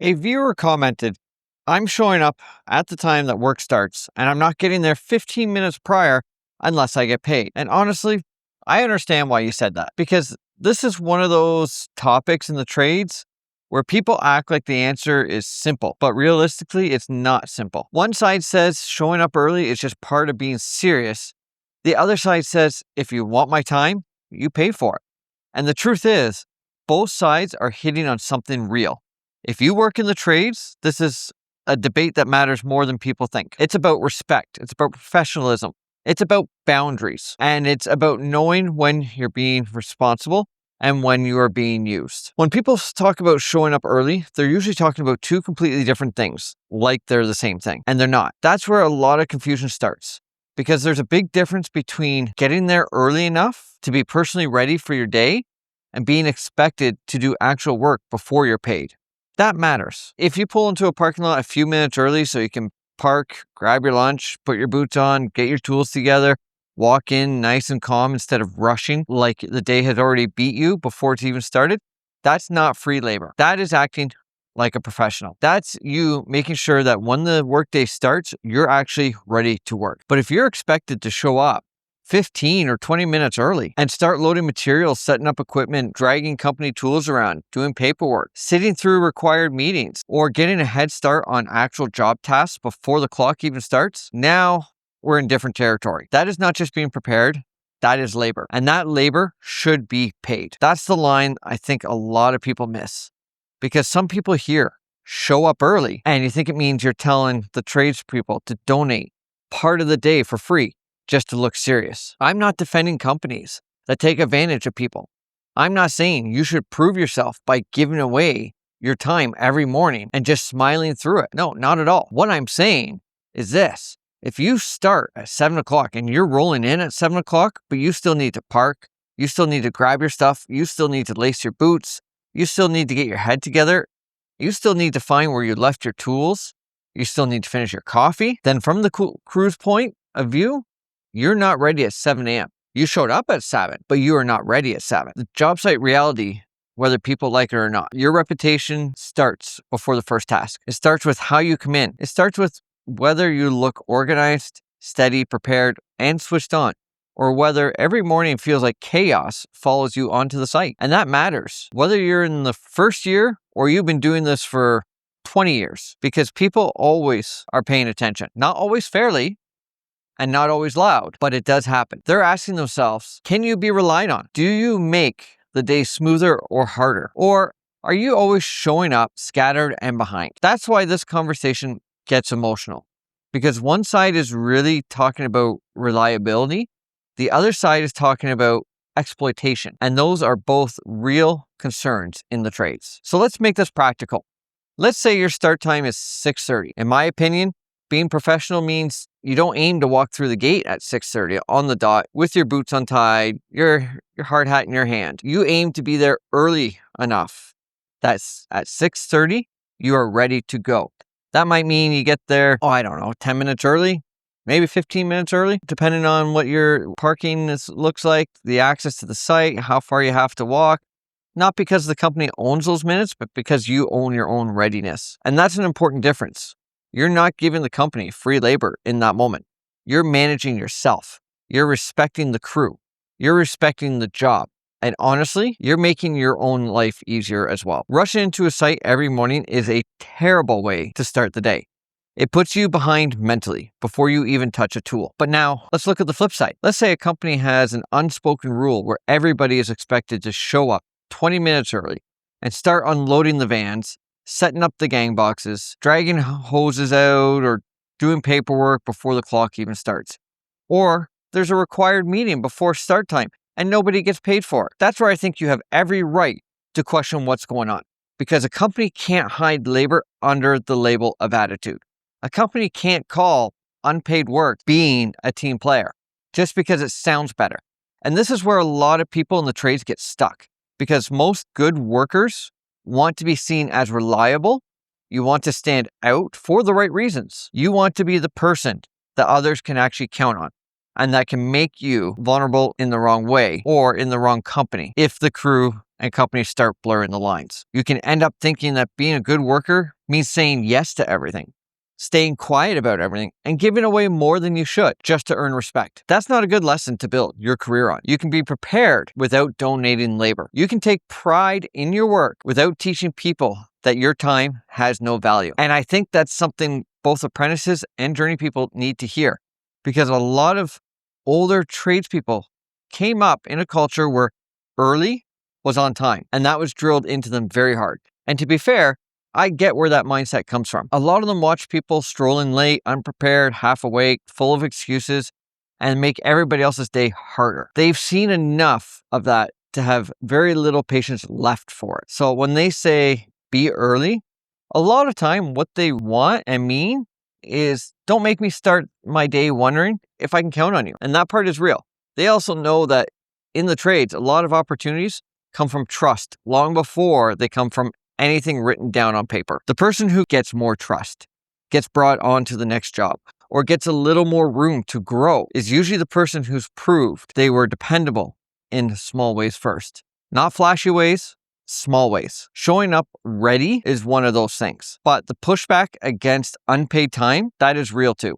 A viewer commented, I'm showing up at the time that work starts, and I'm not getting there 15 minutes prior unless I get paid. And honestly, I understand why you said that because this is one of those topics in the trades where people act like the answer is simple, but realistically, it's not simple. One side says showing up early is just part of being serious. The other side says, if you want my time, you pay for it. And the truth is, both sides are hitting on something real. If you work in the trades, this is a debate that matters more than people think. It's about respect. It's about professionalism. It's about boundaries. And it's about knowing when you're being responsible and when you are being used. When people talk about showing up early, they're usually talking about two completely different things, like they're the same thing. And they're not. That's where a lot of confusion starts. Because there's a big difference between getting there early enough to be personally ready for your day and being expected to do actual work before you're paid. That matters. If you pull into a parking lot a few minutes early so you can park, grab your lunch, put your boots on, get your tools together, walk in nice and calm instead of rushing like the day has already beat you before it's even started, that's not free labor. That is acting like a professional. That's you making sure that when the workday starts, you're actually ready to work. But if you're expected to show up 15 or 20 minutes early and start loading materials, setting up equipment, dragging company tools around, doing paperwork, sitting through required meetings, or getting a head start on actual job tasks before the clock even starts, now we're in different territory. That is not just being prepared. That is labor. And that labor should be paid. That's the line I think a lot of people miss. Because some people here show up early and you think it means you're telling the tradespeople to donate part of the day for free just to look serious. I'm not defending companies that take advantage of people. I'm not saying you should prove yourself by giving away your time every morning and just smiling through it. No, not at all. What I'm saying is this. If you start at 7 o'clock and you're rolling in at 7 o'clock, but you still need to park, you still need to grab your stuff, you still need to lace your boots, you still need to get your head together, you still need to find where you left your tools, you still need to finish your coffee, then from the crew's point of view, you're not ready at 7 a.m. You showed up at 7, but you are not ready at 7. The job site reality, whether people like it or not, your reputation starts before the first task. It starts with how you come in. It starts with whether you look organized, steady, prepared, and switched on, or whether every morning feels like chaos follows you onto the site. And that matters, whether you're in the first year or you've been doing this for 20 years, because people always are paying attention. Not always fairly, and not always loud, but it does happen. They're asking themselves, can you be relied on? Do you make the day smoother or harder? Or are you always showing up scattered and behind? That's why this conversation gets emotional, because one side is really talking about reliability. The other side is talking about exploitation. And those are both real concerns in the trades. So let's make this practical. Let's say your start time is 6:30. In my opinion, being professional means you don't aim to walk through the gate at 6:30 on the dot with your boots untied, your hard hat in your hand. You aim to be there early enough. That's at 6:30, you are ready to go. That might mean you get there, 10 minutes early, maybe 15 minutes early, depending on what your parking looks like, the access to the site, how far you have to walk. Not because the company owns those minutes, but because you own your own readiness. And that's an important difference. You're not giving the company free labor in that moment. You're managing yourself. You're respecting the crew. You're respecting the job. And honestly, you're making your own life easier as well. Rushing into a site every morning is a terrible way to start the day. It puts you behind mentally before you even touch a tool. But now, let's look at the flip side. Let's say a company has an unspoken rule where everybody is expected to show up 20 minutes early and start unloading the vans, setting up the gang boxes, dragging hoses out, or doing paperwork before the clock even starts. Or there's a required meeting before start time and nobody gets paid for it. That's where I think you have every right to question what's going on, because a company can't hide labor under the label of attitude. A company can't call unpaid work being a team player just because it sounds better. And this is where a lot of people in the trades get stuck, because most good workers want to be seen as reliable. You want to stand out for the right reasons. You want to be the person that others can actually count on and that can make you vulnerable in the wrong way or in the wrong company if the crew and companies start blurring the lines. You can end up thinking that being a good worker means saying yes to everything, staying quiet about everything, and giving away more than you should just to earn respect. That's not a good lesson to build your career on. You can be prepared without donating labor. You can take pride in your work without teaching people that your time has no value. And I think that's something both apprentices and journey people need to hear, because a lot of older tradespeople came up in a culture where early was on time, and that was drilled into them very hard. And to be fair, I get where that mindset comes from. A lot of them watch people strolling late, unprepared, half awake, full of excuses, and make everybody else's day harder. They've seen enough of that to have very little patience left for it. So when they say be early, a lot of time what they want and mean is don't make me start my day wondering if I can count on you. And that part is real. They also know that in the trades, a lot of opportunities come from trust long before they come from anything written down on paper. The person who gets more trust, gets brought on to the next job, or gets a little more room to grow is usually the person who's proved they were dependable in small ways first. Not flashy ways, small ways. Showing up ready is one of those things. But the pushback against unpaid time, that is real too.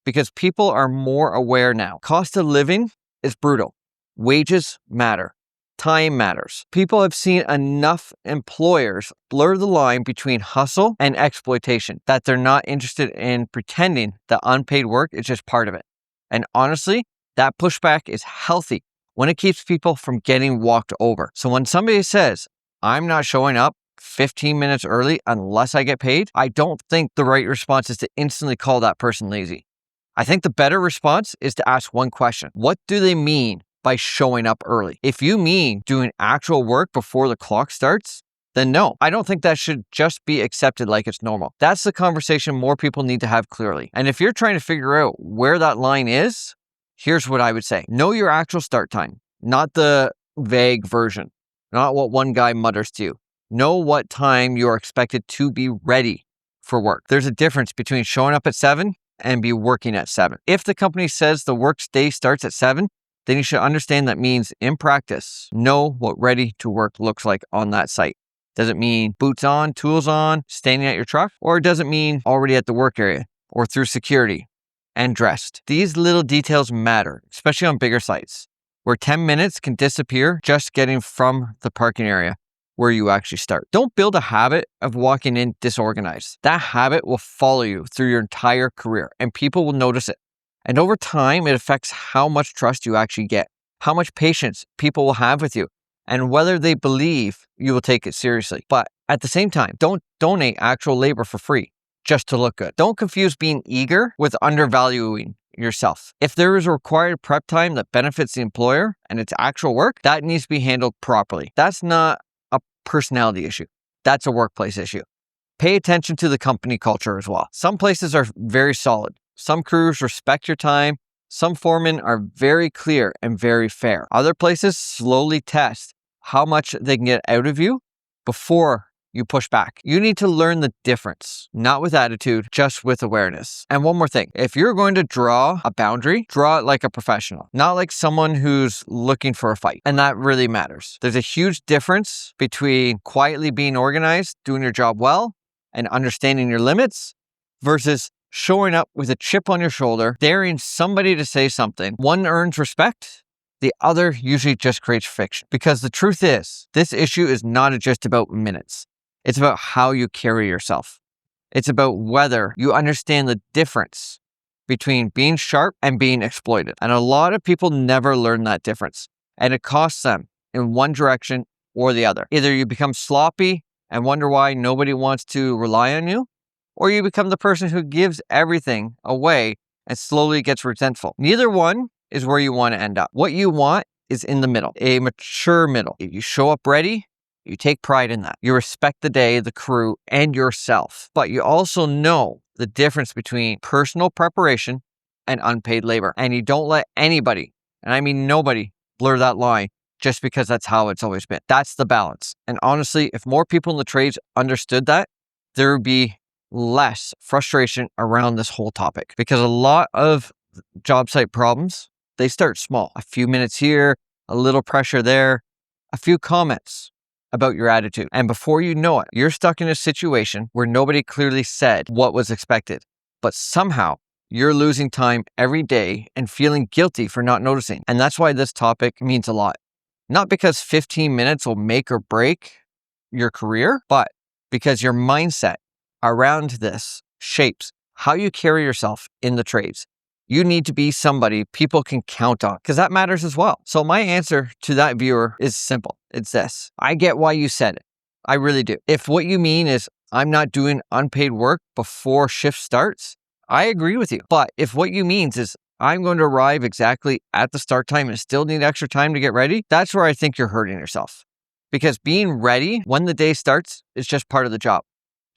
Because people are more aware now. Cost of living is brutal. Wages matter. Time matters. People have seen enough employers blur the line between hustle and exploitation that they're not interested in pretending that unpaid work is just part of it. And honestly, that pushback is healthy when it keeps people from getting walked over. So when somebody says, I'm not showing up 15 minutes early unless I get paid, I don't think the right response is to instantly call that person lazy. I think the better response is to ask one question. What do they mean by showing up early? If you mean doing actual work before the clock starts, then no, I don't think that should just be accepted like it's normal. That's the conversation more people need to have clearly. And if you're trying to figure out where that line is, here's what I would say. Know your actual start time, not the vague version, not what one guy mutters to you. Know what time you're expected to be ready for work. There's a difference between showing up at 7 and be working at 7. If the company says the work day starts at 7, then you should understand that means in practice, know what ready to work looks like on that site. Does it mean boots on, tools on, standing at your truck? Or does it mean already at the work area or through security and dressed? These little details matter, especially on bigger sites where 10 minutes can disappear just getting from the parking area where you actually start. Don't build a habit of walking in disorganized. That habit will follow you through your entire career and people will notice it. And over time, it affects how much trust you actually get, how much patience people will have with you, and whether they believe you will take it seriously. But at the same time, don't donate actual labor for free just to look good. Don't confuse being eager with undervaluing yourself. If there is a required prep time that benefits the employer and it's actual work, that needs to be handled properly. That's not a personality issue. That's a workplace issue. Pay attention to the company culture as well. Some places are very solid. Some crews respect your time. Some foremen are very clear and very fair. Other places slowly test how much they can get out of you before you push back. You need to learn the difference, not with attitude, just with awareness. And one more thing, if you're going to draw a boundary, draw it like a professional, not like someone who's looking for a fight. And that really matters. There's a huge difference between quietly being organized, doing your job well, and understanding your limits versus showing up with a chip on your shoulder, daring somebody to say something. One earns respect, the other usually just creates friction. Because the truth is, this issue is not just about minutes. It's about how you carry yourself. It's about whether you understand the difference between being sharp and being exploited. And a lot of people never learn that difference. And it costs them in one direction or the other. Either you become sloppy and wonder why nobody wants to rely on you, or you become the person who gives everything away and slowly gets resentful. Neither one is where you want to end up. What you want is in the middle, a mature middle. If you show up ready, you take pride in that. You respect the day, the crew, and yourself. But you also know the difference between personal preparation and unpaid labor. And you don't let anybody, and I mean nobody, blur that line just because that's how it's always been. That's the balance. And honestly, if more people in the trades understood that, there would be less frustration around this whole topic, because a lot of job site problems, they start small. A few minutes here, a little pressure there, a few comments, about your attitude. And before you know it, you're stuck in a situation where nobody clearly said what was expected. But somehow you're losing time every day and feeling guilty for not noticing. And that's why this topic means a lot. Not because 15 minutes will make or break your career, but because your mindset around this shapes how you carry yourself in the trades. You need to be somebody people can count on, because that matters as well. So my answer to that viewer is simple. It's this. I get why you said it. I really do. If what you mean is I'm not doing unpaid work before shift starts, I agree with you. But if what you mean is I'm going to arrive exactly at the start time and still need extra time to get ready, that's where I think you're hurting yourself. Because being ready when the day starts is just part of the job.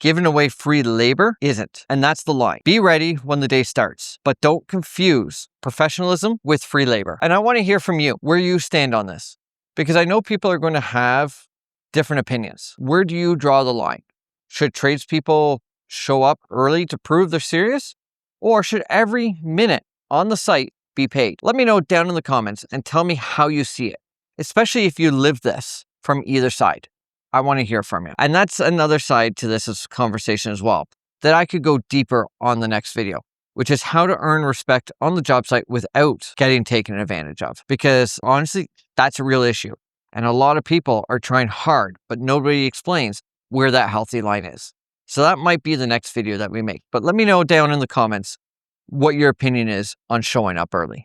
Giving away free labor isn't. And that's the line. Be ready when the day starts, but don't confuse professionalism with free labor. And I want to hear from you where you stand on this, because I know people are going to have different opinions. Where do you draw the line? Should tradespeople show up early to prove they're serious? Or should every minute on the site be paid? Let me know down in the comments and tell me how you see it, especially if you live this from either side. I want to hear from you. And that's another side to this conversation as well, that I could go deeper on the next video, which is how to earn respect on the job site without getting taken advantage of. Because honestly, that's a real issue. And a lot of people are trying hard, but nobody explains where that healthy line is. So that might be the next video that we make. But let me know down in the comments what your opinion is on showing up early.